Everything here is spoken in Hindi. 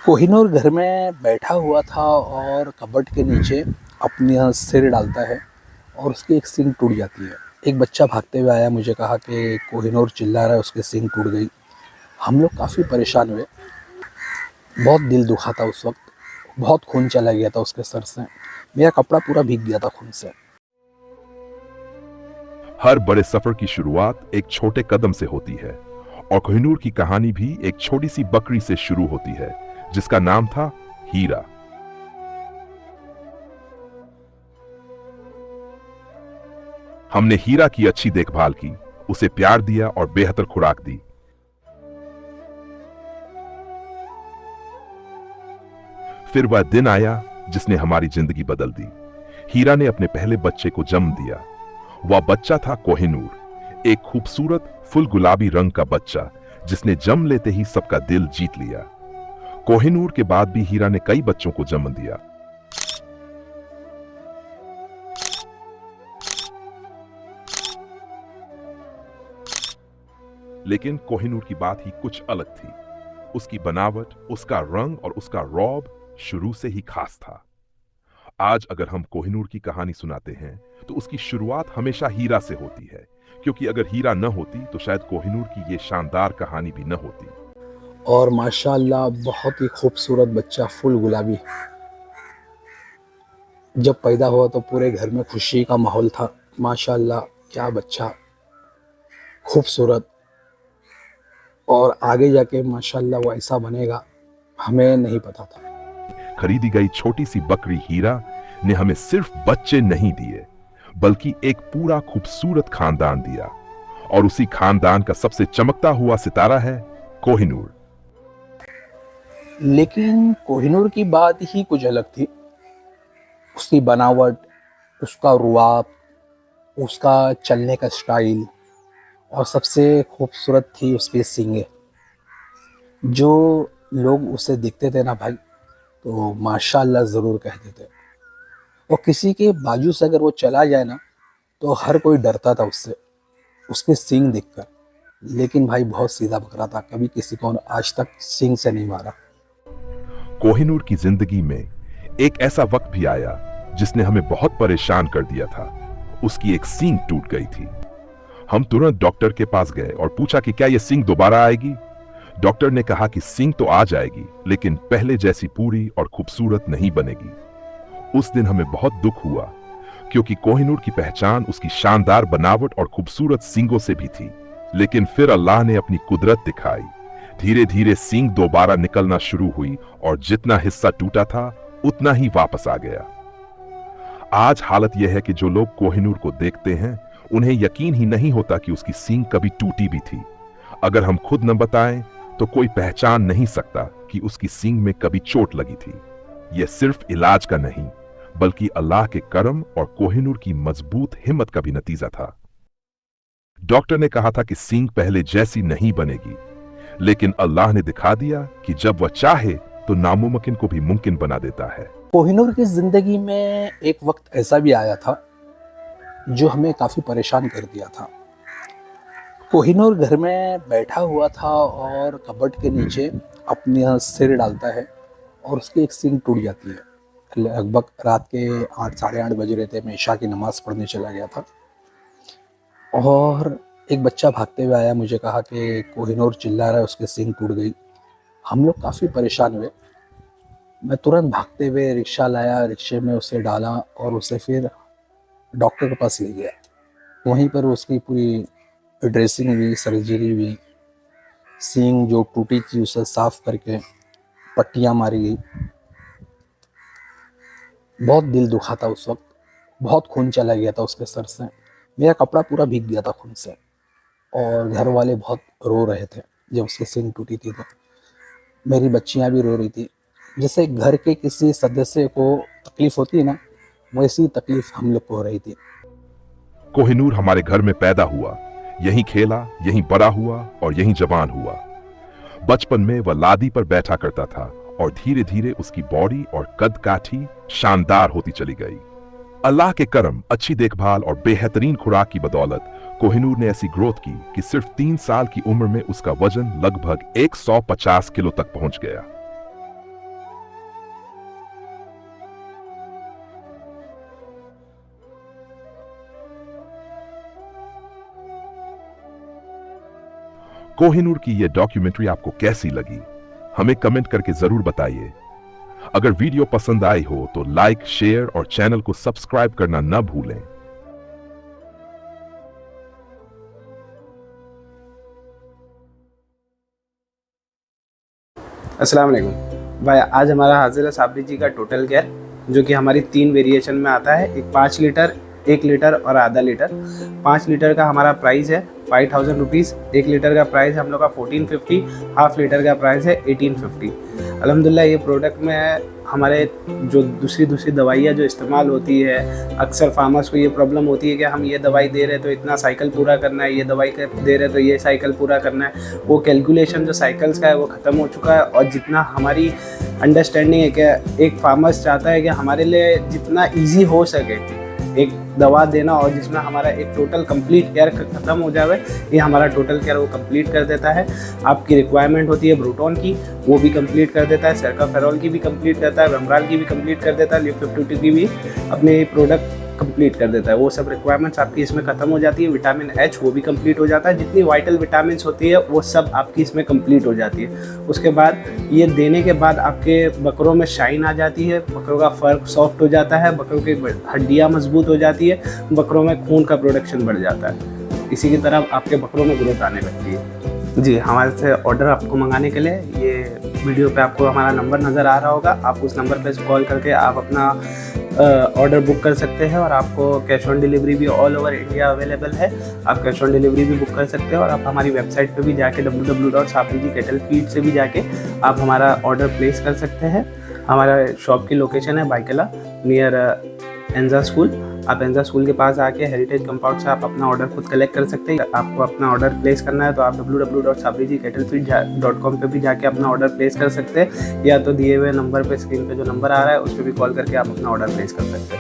कोहिनूर घर में बैठा हुआ था और कबर्ड के नीचे अपना सिर डालता है और उसकी एक सींग टूट जाती है। एक बच्चा भागते हुए आया, मुझे कहा कि कोहिनूर चिल्ला रहा है, उसकी सींग टूट गई। हम लोग काफ़ी परेशान हुए, बहुत दिल दुखा था उस वक्त, बहुत खून चला गया था उसके सर से, मेरा कपड़ा पूरा भीग गया था खून से। हर बड़े सफर की शुरुआत एक छोटे कदम से होती है और कोहिनूर की कहानी भी एक छोटी सी बकरी से शुरू होती है जिसका नाम था हीरा। हमने हीरा की अच्छी देखभाल की, उसे प्यार दिया और बेहतर खुराक दी। फिर वह दिन आया जिसने हमारी जिंदगी बदल दी। हीरा ने अपने पहले बच्चे को जन्म दिया। वह बच्चा था कोहिनूर, एक खूबसूरत फुल गुलाबी रंग का बच्चा जिसने जन्म लेते ही सबका दिल जीत लिया। कोहिनूर के बाद भी हीरा ने कई बच्चों को जन्म दिया। लेकिन कोहिनूर की बात ही कुछ अलग थी। उसकी बनावट, उसका रंग और उसका रौब शुरू से ही खास था। आज अगर हम कोहिनूर की कहानी सुनाते हैं तो उसकी शुरुआत हमेशा हीरा से होती है, क्योंकि अगर हीरा न होती तो शायद कोहिनूर की ये शानदार कहानी भी न होती। और माशाल्लाह बहुत ही खूबसूरत बच्चा, फुल गुलाबी। जब पैदा हुआ तो पूरे घर में खुशी का माहौल था। माशाल्लाह क्या बच्चा, खूबसूरत। और आगे जाके माशाल्लाह वो ऐसा बनेगा, हमें नहीं पता था। खरीदी गई छोटी सी बकरी हीरा ने हमें सिर्फ बच्चे नहीं दिए, बल्कि एक पूरा खूबसूरत खानदान दिया। और उसी खानदान का सबसे चमकता हुआ सितारा है कोहिनूर। लेकिन कोहिनूर की बात ही कुछ अलग थी। उसकी बनावट, उसका रुआब, उसका चलने का स्टाइल, और सबसे खूबसूरत थी उसकी सींगें। जो लोग उसे देखते थे ना भाई, तो माशाल्लाह ज़रूर कहते थे। और किसी के बाजू से अगर वो चला जाए ना, तो हर कोई डरता था उससे, उसके सींग देखकर। लेकिन भाई बहुत सीधा बकरा था, कभी किसी को आज तक सींग से नहीं मारा। कोहिनूर की जिंदगी में एक ऐसा वक्त भी आया जिसने हमें बहुत परेशान कर दिया था। उसकी एक सींग टूट गई थी। हम तुरंत डॉक्टर के पास गए और पूछा कि क्या यह सींग दोबारा आएगी। डॉक्टर ने कहा कि सींग तो आ जाएगी, लेकिन पहले जैसी पूरी और खूबसूरत नहीं बनेगी। उस दिन हमें बहुत दुख हुआ, क्योंकि कोहिनूर की पहचान उसकी शानदार बनावट और खूबसूरत सींगों से भी थी। लेकिन फिर अल्लाह ने अपनी कुदरत दिखाई। धीरे धीरे सींग दोबारा निकलना शुरू हुई और जितना हिस्सा टूटा था उतना ही वापस आ गया। आज हालत यह है कि जो लोग कोहिनूर को देखते हैं उन्हें यकीन ही नहीं होता कि उसकी सींग कभी टूटी भी थी। अगर हम खुद न बताएं तो कोई पहचान नहीं सकता कि उसकी सींग में कभी चोट लगी थी। यह सिर्फ इलाज का नहीं, बल्कि अल्लाह के करम और कोहिनूर की मजबूत हिम्मत का भी नतीजा था। डॉक्टर ने कहा था कि सींग पहले जैसी नहीं बनेगी, लेकिन अल्लाह ने दिखा दिया कि जब वह चाहे तो नामुमकिन को भी मुमकिन बना देता है। कोहिनूर की ज़िंदगी में एक वक्त ऐसा भी आया था जो हमें काफ़ी परेशान कर दिया था। कोहिनूर घर में बैठा हुआ था और कबर्ड के नीचे अपना सिर डालता है और उसकी एक सींग टूट जाती है। लगभग रात के 8 साढ़े 8 बज रहे थे, मैं ईशा की नमाज़ पढ़ने चला गया था और एक बच्चा भागते हुए आया, मुझे कहा कि कोहिनूर चिल्ला रहा है, उसकी सींग टूट गई। हम लोग काफ़ी परेशान हुए। मैं तुरंत भागते हुए रिक्शा लाया, रिक्शे में उसे डाला और उसे फिर डॉक्टर के पास ले गया। वहीं पर उसकी पूरी ड्रेसिंग हुई, सर्जरी हुई। सींग जो टूटी थी उसे साफ करके पट्टियाँ मारी गई। बहुत दिल दुखा था उस वक्त, बहुत खून चला गया था उसके सर से, मेरा कपड़ा पूरा भीग गया था खून से। और घर वाले बहुत रो रहे थे जब उसकी सींग टूटी थी, तो मेरी बच्चियां भी रो रही थी। जैसे घर के किसी सदस्य को तकलीफ होती है ना, वैसी तकलीफ हम लोग को हो रही थी। कोहिनूर हमारे घर में पैदा हुआ, यहीं खेला, यहीं बड़ा हुआ और यहीं जवान हुआ। बचपन में वह लादी पर बैठा करता था और धीरे धीरे उसकी बॉडी और कद काठी शानदार होती चली गई। अल्लाह के करम, अच्छी देखभाल और बेहतरीन खुराक की बदौलत कोहिनूर ने ऐसी ग्रोथ की कि सिर्फ 3 साल की उम्र में उसका वजन लगभग 150 किलो तक पहुंच गया। कोहिनूर की यह डॉक्यूमेंट्री आपको कैसी लगी, हमें कमेंट करके जरूर बताइए। अगर वीडियो पसंद आई हो तो लाइक, शेयर और चैनल को सब्सक्राइब करना न भूलें। अस्सलाम वालेकुम भाई, आज हमारा हाजिर है साबरी जी का टोटल केयर, जो कि हमारी 3 वेरिएशन में आता है। एक 5 लीटर, 1 लीटर और आधा लीटर। 5 लीटर का हमारा प्राइस है 5000 रुपीज़, 1 लीटर का प्राइस है हम लोग का 1450, हाफ लीटर का प्राइस है 1850। अल्हम्दुलिल्लाह ये प्रोडक्ट में हमारे जो दूसरी दवाइयाँ जो इस्तेमाल होती है, अक्सर फार्मर्स को ये प्रॉब्लम होती है कि हम ये दवाई दे रहे हैं तो इतना साइकिल पूरा करना है, ये दवाई दे रहे हैं तो ये साइकिल पूरा करना है। वो कैलकुलेशन जो साइकिल्स का है वो ख़त्म हो चुका है। और जितना हमारी अंडरस्टैंडिंग है कि एक फार्मर्स चाहता है कि हमारे लिए जितना ईजी हो सके एक दवा देना, और जिसमें हमारा एक टोटल कंप्लीट केयर ख़त्म हो जाए, ये हमारा टोटल केयर वो कंप्लीट कर देता है। आपकी रिक्वायरमेंट होती है ब्रूटॉन की, वो भी कंप्लीट कर देता है। सर्काफेरॉल की भी कंप्लीट करता है, वेमराल की भी कंप्लीट कर देता है, लिप52 की भी अपने प्रोडक्ट कंप्लीट कर देता है। वो सब रिक्वायरमेंट्स आपकी इसमें ख़त्म हो जाती है। विटामिन एच वो भी कंप्लीट हो जाता है। जितनी वाइटल विटामिन्स होती है वो सब आपकी इसमें कंप्लीट हो जाती है। उसके बाद ये देने के बाद आपके बकरों में शाइन आ जाती है, बकरों का फर सॉफ्ट हो जाता है, बकरों की हड्डियाँ मजबूत हो जाती है, बकरों में खून का प्रोडक्शन बढ़ जाता है। इसी की तरह आपके बकरों में ग्रोथ आने लगती है। जी, हमारे से ऑर्डर आपको मंगाने के लिए ये वीडियो पे आपको हमारा नंबर नज़र आ रहा होगा। आप उस नंबर पे कॉल करके आप अपना ऑर्डर बुक कर सकते हैं, और आपको कैश ऑन डिलीवरी भी ऑल ओवर इंडिया अवेलेबल है। आप कैश ऑन डिलीवरी भी बुक कर सकते हैं, और आप हमारी वेबसाइट पे भी जाके www.sabrijicattlefield से भी जाके आप हमारा ऑर्डर प्लेस कर सकते हैं। हमारा शॉप की लोकेशन है बाइकला, नियर एंजा स्कूल। आप एंजा स्कूल के पास आके हेरिटेज कंपाउंड से आप अपना ऑर्डर खुद कलेक्ट कर सकते हैं। आपको अपना ऑर्डर प्लेस करना है तो आप www.sabrijicattlefield.com पे भी जाके अपना ऑर्डर प्लेस कर सकते हैं, या तो दिए हुए नंबर पे, स्क्रीन पे जो नंबर आ रहा है उस पर भी कॉल करके आप अपना ऑर्डर प्लेस कर सकते हैं।